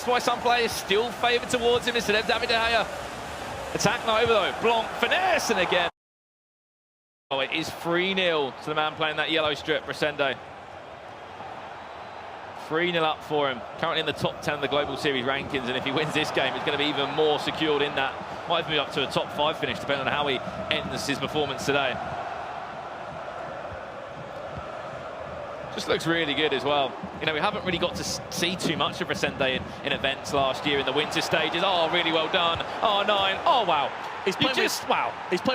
That's why some players still favoured towards him instead of David De Gea. Attack not over though. Blanc, finesse, and again. Oh, it is 3-0 to the man playing that yellow strip, Resende. 3-0 up for him. Currently in the top 10 of the Global Series rankings, and if he wins this game, it's going to be even more secured in that. Might move up to a top 5 finish, depending on how he ends his performance today. Just looks really good as well. You know, we haven't really got to see too much of Resende in events last year in the winter stages. Oh, really well done. R9. Oh, wow. He's playing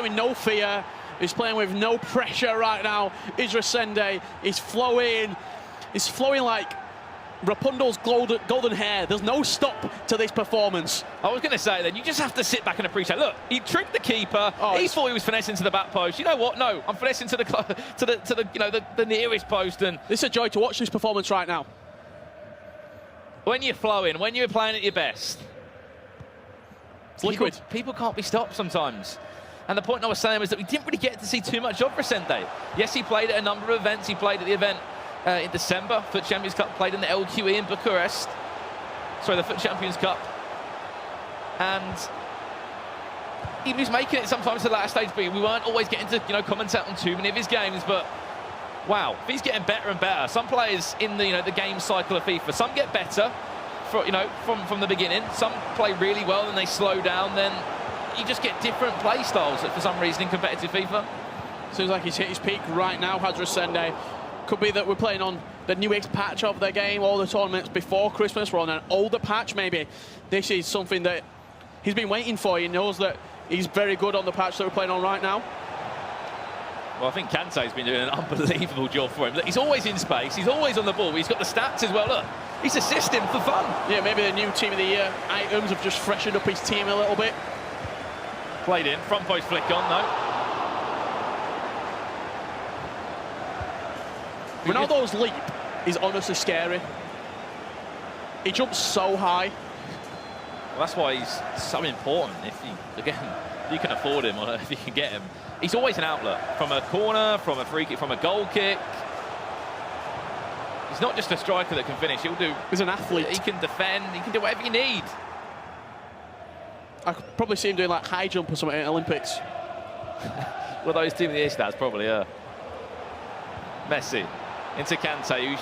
with no fear. He's playing with no pressure right now. Is Resende. He's flowing. He's flowing like Rapunzel's golden hair. There's no stop to this performance. I was going to say then, you just have to sit back and appreciate. Look, he tricked the keeper. Oh, he thought he was finessing to the back post. You know what? No, I'm finessing to the nearest post. And this is a joy to watch this performance right now. When you're flowing, when you're playing at your best, it's liquid. People can't be stopped sometimes. And the point I was saying was that we didn't really get to see too much of Resende. Yes, he played at a number of events. He played at the event in December, FUT Champions Cup, played in the LQE in Bucharest. Sorry, the FUT Champions Cup. And he was making it sometimes to the latter stage, but we weren't always getting to, commentate on too many of his games. But wow, if he's getting better and better. Some players in the, the game cycle of FIFA, some get better, from the beginning. Some play really well and they slow down. Then you just get different play styles for some reason in competitive FIFA. Seems like he's hit his peak right now, has Resende. Could be that we're playing on the newest patch of the game, all the tournaments before Christmas. We're on an older patch, maybe. This is something that he's been waiting for. He knows that he's very good on the patch that we're playing on right now. Well, I think Kante's been doing an unbelievable job for him. Look, he's always in space, he's always on the ball, but he's got the stats as well. Look, he's assisting for fun. Yeah, maybe the new Team of the Year items have just freshened up his team a little bit. Played in, front post flick on though. Ronaldo's leap is honestly scary. He jumps so high. Well, that's why he's so important. If you can afford him or if you can get him, he's always an outlet from a corner, from a free kick, from a goal kick. He's not just a striker that can finish. He's an athlete. He can defend. He can do whatever you need. I could probably see him doing like high jump or something at Olympics. Well, those Team of the Year stats probably are. Messi into Kante, who's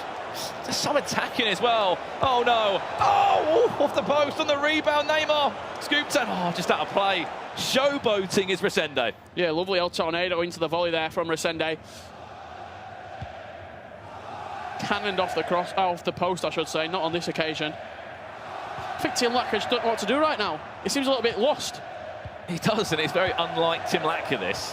just so attacking as well. Oh no! Oh, off the post on the rebound. Neymar scoops it. Oh, just out of play. Showboating is Resende. Yeah, lovely El Tornado into the volley there from Resende. Cannoned off the post, I should say, not on this occasion. I think Tim Latka just don't know what to do right now. He seems a little bit lost. He does, and it's very unlike Tim Latka, this.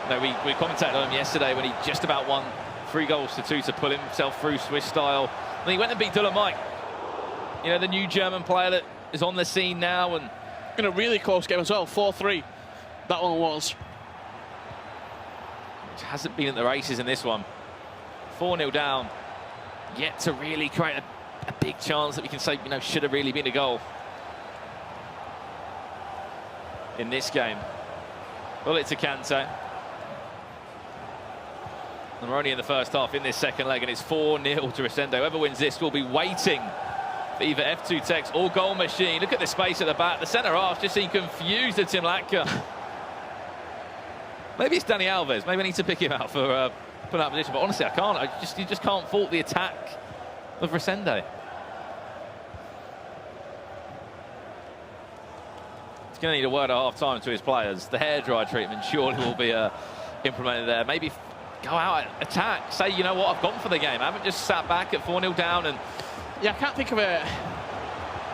No, we commentated on him yesterday when he just about won 3-2 to pull himself through Swiss style. And he went and beat Mike. The new German player that is on the scene now. And in a really close game as well, 4-3. That one was. Which hasn't been at the races in this one. 4-0 down. Yet to really create a big chance that we can say, should have really been a goal in this game. Bullet to Kante. And we're only in the first half in this second leg, and it's 4-0 to Resende. Whoever wins this will be waiting for either F2 Tex or Goal Machine. Look at the space at the back. The centre-half just seemed confused at Tim Latka. Maybe it's Dani Alves. Maybe I need to pick him out for that position. But honestly, I can't. You just can't fault the attack of Resende. He's going to need a word at half-time to his players. The hairdryer treatment surely will be implemented there. Maybe go out, attack, say, you know what, I've gone for the game. I haven't just sat back at 4-0 down. And yeah, I can't think of it.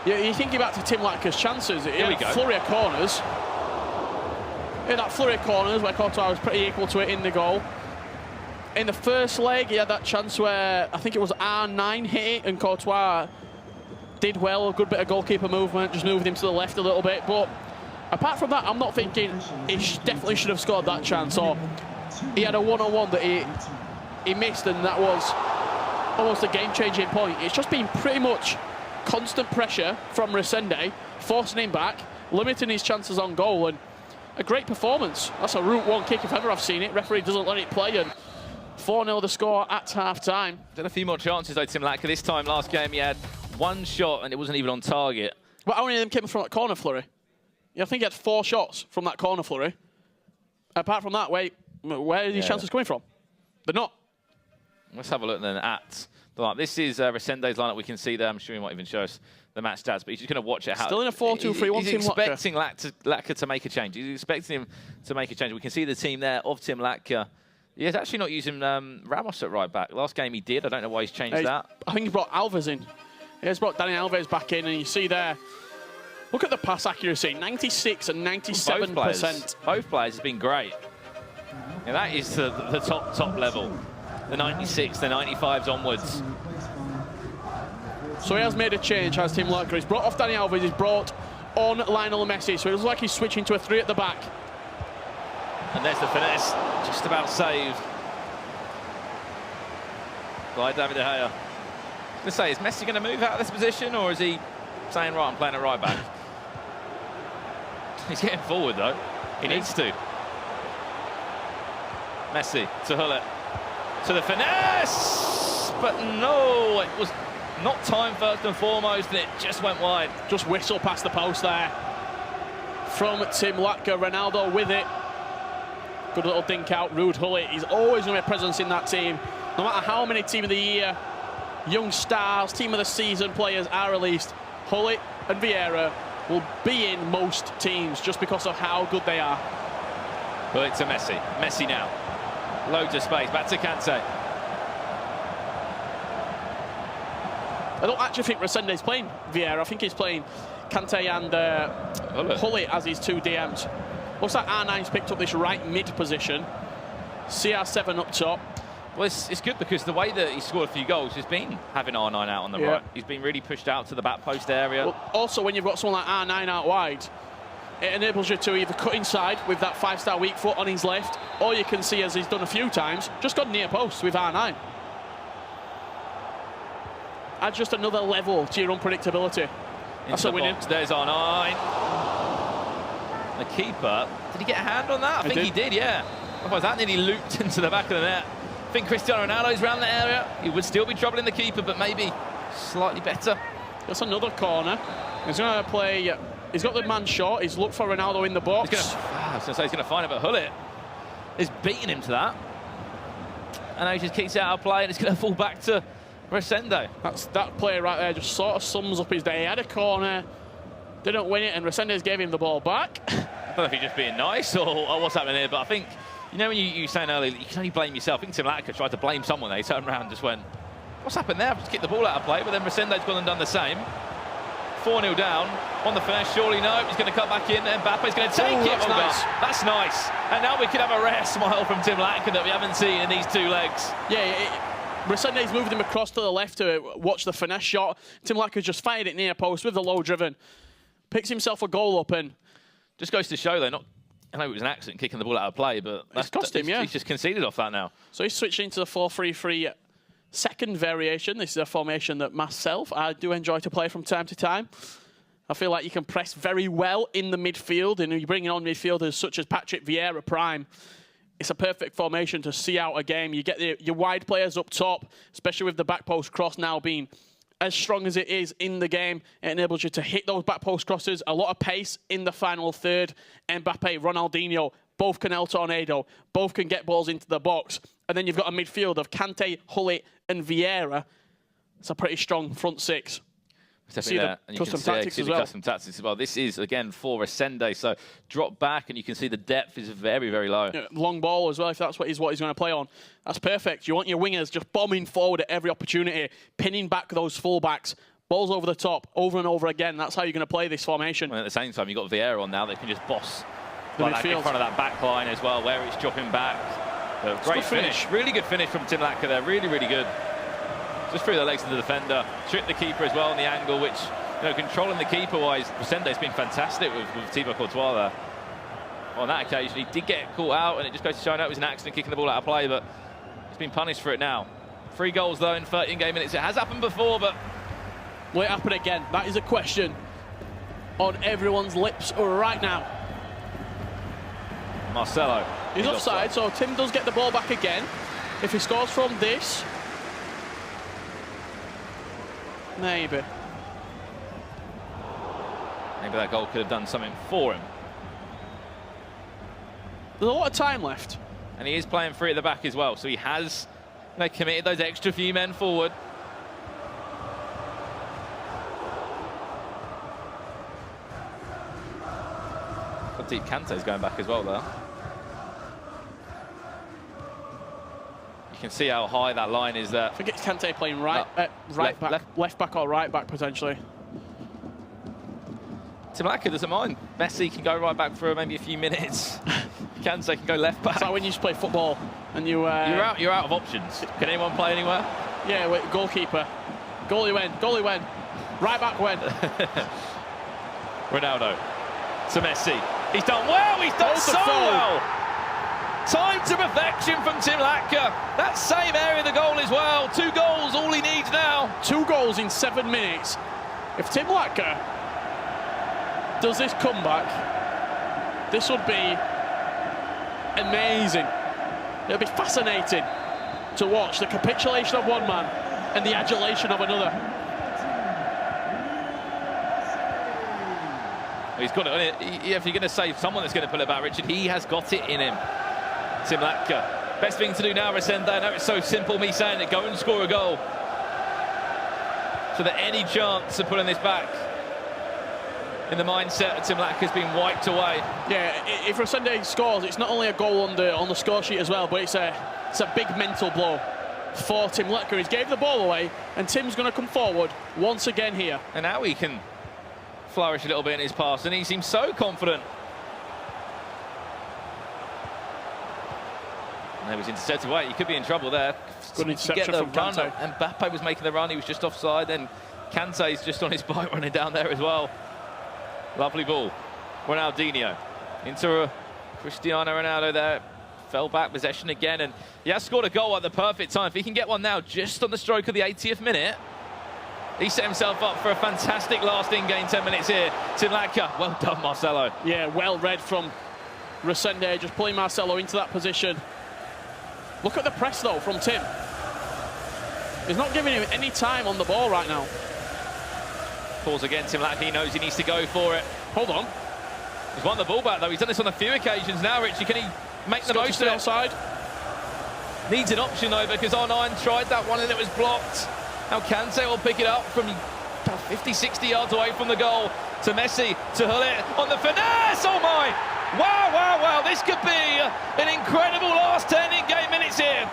You're thinking back to Tim Latka's chances. Here we go. Flurry of corners. In that flurry of corners where Courtois was pretty equal to it in the goal. In the first leg, he had that chance where I think it was R9 hit it, and Courtois did well, a good bit of goalkeeper movement, just moved him to the left a little bit. But apart from that, I'm not thinking he definitely should have scored that chance, or he had a one-on-one that he missed, and that was almost a game-changing point. It's just been pretty much constant pressure from Resende, forcing him back, limiting his chances on goal, and a great performance. That's a Route 1 kick if ever I've seen it. Referee doesn't let it play, and 4-0 the score at half-time. Done a few more chances though, Tim Latka. This time last game he had one shot and it wasn't even on target. But how many of them came from that corner flurry? Yeah, I think he had 4 shots from that corner flurry. Apart from that, where are these chances coming from? They're not. Let's have a look then at the lineup. This is Resende's lineup. We can see there. I'm sure he might even show us the match stats, but he's just going to watch it. Still in a 4-2-3-1 team. He's expecting Latka to make a change. He's expecting him to make a change. We can see the team there of Tim Latka. He's actually not using Ramos at right back. Last game he did. I don't know why he's changed that. I think he brought Alves in. He's brought Dani Alves back in, and you see there, look at the pass accuracy, 96 and 97%. Both players have been great. Yeah, that is the top level. The 96, the 95s onwards. So he has made a change, has Tim Latka. He's brought off Dani Alves, he's brought on Lionel Messi, so it looks like he's switching to a 3 at the back. And there's the finesse, just about saved by David De Gea. Let's say, is Messi going to move out of this position, or is he saying, right, I'm playing a right back? He's getting forward, though. He needs to. Messi to Hullet. To the finesse! But no, it was not time first and foremost, and it just went wide. Just whistle past the post there from Tim Latka. Ronaldo with it. Good little dink out. Ruud Hullet. He's always going to be a presence in that team. No matter how many Team of the Year, young stars, Team of the Season players are released, Hullet and Vieira will be in most teams just because of how good they are. Hullet to Messi. Messi now. Loads of space. Back to Kante. I don't actually think Resende is playing Vieira. I think he's playing Kante and Hullet as his 2 DMs. Looks like R9's picked up this right mid position. CR7 up top. Well, it's good because the way that he scored a few goals has been having R9 out on the right. He's been really pushed out to the back post area. Well, also, when you've got someone like R9 out wide, it enables you to either cut inside with that 5-star weak foot on his left, or you can see, as he's done a few times, just gone near post with R9. Adds just another level to your unpredictability. That's a winning. There's R9. The keeper, did he get a hand on that? I think he did, yeah. Otherwise, that nearly looped into the back of the net. I think Cristiano Ronaldo's around the area. He would still be troubling the keeper, but maybe slightly better. That's another corner. He's going to play. He's got the man short. He's looked for Ronaldo in the box. I was going to say he's going to find it, but Hullet is beating him to that. And now he just kicks it out of play, and it's going to fall back to Resende. That play right there just sort of sums up his day. He had a corner, didn't win it, and Resende's gave him the ball back. I don't know if he's just being nice or what's happening here, but I think, you know, when you were saying earlier, you can only blame yourself. I think Tim Latka tried to blame someone there. He turned around and just went, what's happened there? I've just kicked the ball out of play, but then Resende's gone and done the same. 4-0 down on the finesse, surely no. He's going to cut back in, and Mbappe's going to take it. That's nice. That's nice. And now we can have a rare smile from Tim Latka that we haven't seen in these 2 legs. Yeah, Resende's moved him across to the left to watch the finesse shot. Tim Latka's just fired it near post with the low driven. Picks himself a goal up, and just goes to show, though, I know it was an accident kicking the ball out of play, but that's cost him, He's just conceded off that now. So he's switching to the 4-3-3 second variation. This is a formation that myself, I do enjoy to play from time to time. I feel like you can press very well in the midfield, and you're bringing on midfielders such as Patrick Vieira prime. It's a perfect formation to see out a game. You get your wide players up top, especially with the back post cross now being as strong as it is in the game. It enables you to hit those back post crosses. A lot of pace in the final third. Mbappe, Ronaldinho, both can El Tornado. Both can get balls into the box. And then you've got a midfield of Kante, Hullet and Vieira. It's a pretty strong front 6. See the custom tactics as well. Custom tactics as well. This is, again, for Resende. So drop back, and you can see the depth is very, very low. Yeah, long ball as well, if that's what he's going to play on. That's perfect. You want your wingers just bombing forward at every opportunity, pinning back those fullbacks. Balls over the top, over and over again. That's how you're going to play this formation. And at the same time, you've got Vieira on now that can just boss like in front of that back line as well, where it's dropping back. Great finish. Really good finish from Tim Latka there. Really, really good. Just through the legs of the defender. Tripped the keeper as well on the angle, which, you know, controlling the keeper-wise, Resende's been fantastic with Thibaut Courtois there. On that occasion, he did get caught out, and it just goes to show it was an accident kicking the ball out of play, but he's been punished for it now. 3 goals, though, in 13 game minutes. It has happened before, but will it happen again? That is a question on everyone's lips right now. Marcelo. He's offside, so Tim does get the ball back again. If he scores from this, maybe. Maybe that goal could have done something for him. There's a lot of time left. And he is playing free at the back as well, so he has committed those extra few men forward. Deep Kante's going back as well there. You can see how high that line is there. I think it's Kante playing left back or right back potentially. Tim Latka doesn't mind. Messi can go right back for maybe a few minutes. Kante can go left back. It's like when you just play football and you... You're out of options. Can anyone play anywhere? Yeah, wait, goalkeeper. Goalie when. Right back when. Ronaldo to Messi. He's done well, he's done so well. Time to perfection from Tim Latka. That same area of the goal as well. 2 goals, all he needs now. 2 goals in 7 minutes. If Tim Latka does this comeback, this would be amazing. It'll be fascinating to watch the capitulation of one man and the adulation of another. He's got it. If you're going to say someone that's going to pull it back, Richard, he has got it in him. Tim Latka. Best thing to do now, Resende. I know it's so simple, me saying it. Go and score a goal. So that any chance of pulling this back in the mindset of Tim Latka's been wiped away. Yeah, if Resende scores, it's not only a goal on the score sheet as well, but it's a big mental blow for Tim Latka. He's gave the ball away, and Tim's going to come forward once again here. And now he can flourish a little bit in his pass, and he seems so confident. And he was intercepted away. He could be in trouble there. Good interception from Kante. And Mbappe was making the run. He was just offside. Then Kante's just on his bike running down there as well. Lovely ball. Ronaldinho into Cristiano Ronaldo there. Fell back, possession again, and he has scored a goal at the perfect time. If he can get one now, just on the stroke of the 80th minute, he set himself up for a fantastic last in-game 10 minutes here. Tim Latka, well done, Marcelo. Yeah, well read from Resende, just pulling Marcelo into that position. Look at the press, though, from Tim. He's not giving him any time on the ball right now. Pause again, Tim Latka, he knows he needs to go for it. Hold on. He's won the ball back, though. He's done this on a few occasions now, Richie. Can he make the most of it? Outside. Needs an option, though, because R9 tried that one and it was blocked. Now Kante will pick it up from 50, 60 yards away from the goal to Messi, to Hullet on the finesse. Oh my! Wow, wow, wow. This could be an incredible last 10 in-game minutes here.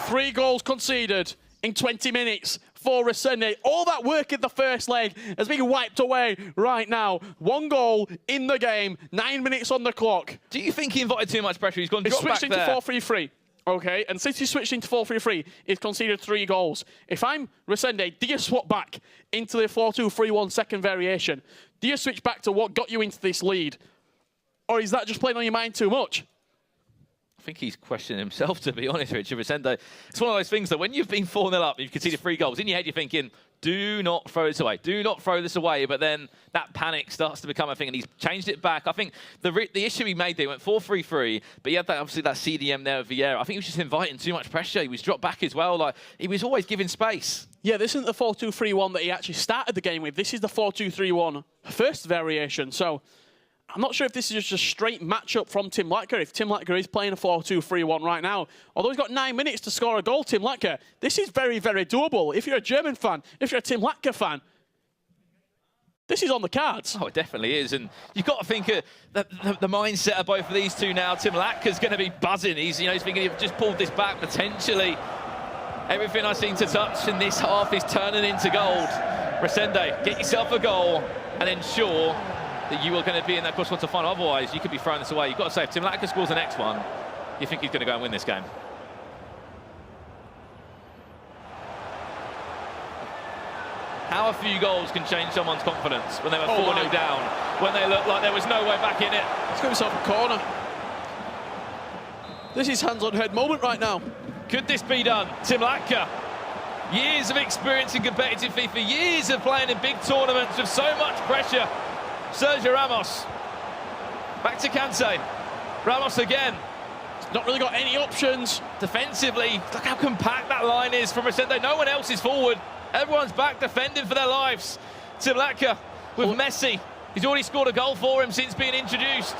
3 goals conceded in 20 minutes for Resende. All that work in the first leg has been wiped away right now. 1 goal in the game, 9 minutes on the clock. Do you think he invited too much pressure? He's gone drop back switched into 4-3-3. Okay, and since he switched into 4-3-3, he's conceded 3 goals. If I'm Resende, do you swap back into the 4-2-3-1 second variation? Do you switch back to what got you into this lead? Or is that just playing on your mind too much? I think he's questioning himself, to be honest, Richard Resende. It's one of those things that when you've been 4-0 up, you've conceded 3 goals, in your head you're thinking, do not throw this away, do not throw this away, but then that panic starts to become a thing, and he's changed it back. I think the issue he made, they went 4-3-3, but he had that, obviously that CDM there with Vieira. I think he was just inviting too much pressure. He was dropped back as well. Like, he was always giving space. Yeah, this isn't the 4-2-3-1 that he actually started the game with. This is the 4-2-3-1 first variation, so I'm not sure if this is just a straight matchup from Tim Latka, if Tim Latka is playing a 4-2-3-1 right now. Although he's got 9 minutes to score a goal, Tim Latka, this is very, very doable. If you're a German fan, if you're a Tim Latka fan, this is on the cards. Oh, it definitely is. And you've got to think the mindset of both of these two now. Tim Latka's going to be buzzing. He's thinking he's just pulled this back potentially. Everything I seem to touch in this half is turning into gold. Resende, get yourself a goal and ensure that you are going to be in that cross-quarter final. Otherwise, you could be throwing this away. You've got to say, if Tim Latka scores the next one, you think he's going to go and win this game. How a few goals can change someone's confidence when they were 4-0 down, when they looked like there was no way back in it. He's got himself a corner. This is hands-on-head moment right now. Could this be done? Tim Latka, years of experience in competitive FIFA, years of playing in big tournaments with so much pressure. Sergio Ramos, back to Kante. Ramos again. He's not really got any options. Defensively, look how compact that line is from Resende. No one else is forward. Everyone's back defending for their lives. Tim Latka with Messi. He's already scored a goal for him since being introduced.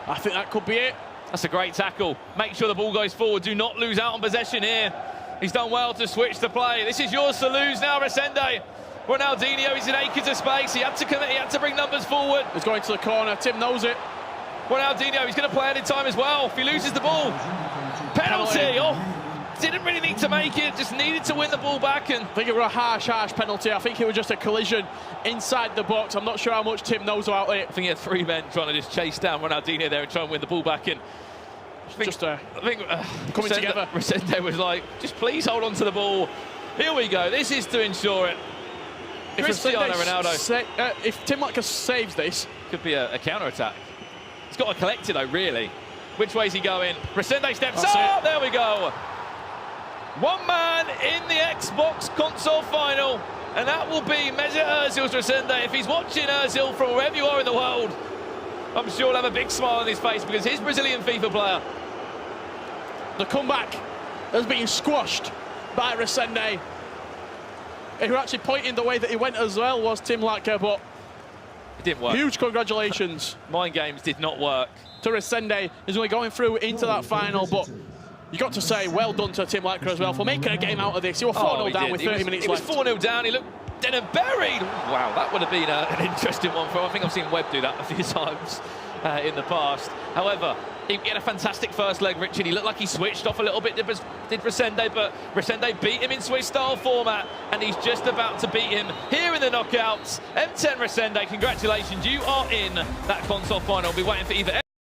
I think that could be it. That's a great tackle. Make sure the ball goes forward. Do not lose out on possession here. He's done well to switch the play. This is yours to lose now, Resende. Ronaldinho is in acres of space. He had to commit. He had to bring numbers forward. He's going to the corner. Tim knows it. Ronaldinho, he's going to play it in time as well. If he loses the ball, penalty. Oh, didn't really need to make it. Just needed to win the ball back. And I think it was a harsh penalty. I think it was just a collision inside the box. I'm not sure how much Tim knows about it. I think he had 3 men trying to just chase down Ronaldinho there and try and win the ball back. And Coming together. Resende was like, just please hold on to the ball. Here we go. This is to ensure it. Cristiano Ronaldo. If Tim Latka saves this, could be a counter-attack. He's got to collect it though, really. Which way's he going? Resende steps up. There we go. One man in the Xbox console final, and that will be Mesut Ozil's Resende. If he's watching Ozil from wherever you are in the world, I'm sure he'll have a big smile on his face because his Brazilian FIFA player. The comeback has been squashed by Resende. Who actually pointing the way that he went as well was Tim Latka, but it didn't work. Huge congratulations. Mind games did not work. To Resende, he's only going through into that final, but you got to say well done to Tim Latka as well for making a game out of this. You were 4-0 down with 30 minutes left. He was 4-0 down, he looked dead and buried. Wow, that would have been an interesting one for him. I think I've seen Webb do that a few times in the past. However, he had a fantastic first leg, Richard. He looked like he switched off a little bit, did Resende, but Resende beat him in Swiss-style format, and he's just about to beat him here in the knockouts. M10 Resende, congratulations, you are in that console final. We'll be waiting for either